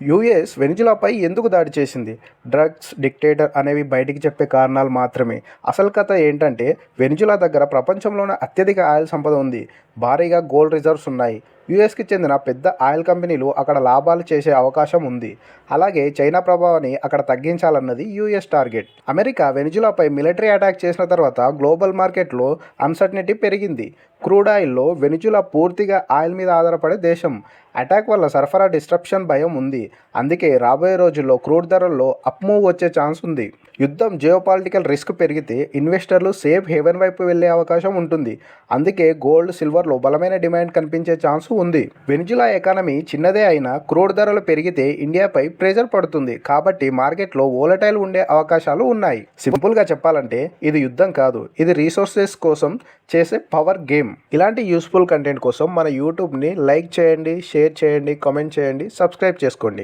US వెనిజులాపై ఎందుకు దాడి చేసింది? డ్రగ్స్, డిక్టేటర్ అనేవి బయటికి చెప్పే కారణాలు మాత్రమే. అసలు కథ ఏంటంటే, వెనిజులా దగ్గర ప్రపంచంలోనే అత్యధిక ఆయిల్ సంపద ఉంది. భారీగా గోల్డ్ రిజర్వ్స్ ఉన్నాయి. యూఎస్కి చెందిన పెద్ద ఆయిల్ కంపెనీలు అక్కడ లాభాలు చేసే అవకాశం ఉంది. అలాగే చైనా ప్రభావాన్ని అక్కడ తగ్గించాలన్నది యూఎస్ టార్గెట్. అమెరికా వెనిజులాపై మిలిటరీ అటాక్ చేసిన తర్వాత గ్లోబల్ మార్కెట్లో అన్సర్టనిటీ పెరిగింది. క్రూడ్ ఆయిల్లో వెనిజులా పూర్తిగా ఆయిల్ మీద ఆధారపడే దేశం. అటాక్ వల్ల సరఫరా డిస్ట్రప్షన్ భయం ఉంది. అందుకే రాబోయే రోజుల్లో క్రూడ్ ధరల్లో అప్మూవ్ వచ్చే ఛాన్స్ ఉంది. యుద్ధం జియోపాలిటికల్ రిస్క్ పెరిగితే ఇన్వెస్టర్లు సేఫ్ హేవెన్ వైపు వెళ్లే అవకాశం ఉంటుంది. అందుకే గోల్డ్, సిల్వర్లో బలమైన డిమాండ్ కనిపించే ఛాన్స్ ఉంది. వెనిజులా ఎకానమీ చిన్నదే అయినా క్రూడ్ ధరలు పెరిగితే ఇండియాపై ప్రెజర్ పడుతుంది. కాబట్టి మార్కెట్లో వోలటైల్ ఉండే అవకాశాలు ఉన్నాయి. సింపుల్గా చెప్పాలంటే ఇది యుద్ధం కాదు, ఇది రీసోర్సెస్ కోసం చేసే పవర్ గేమ్. ఇలాంటి యూస్ఫుల్ కంటెంట్ కోసం మన యూట్యూబ్ని లైక్ చేయండి, షేర్ చేయండి, కామెంట్ చేయండి, సబ్స్క్రైబ్ చేసుకోండి.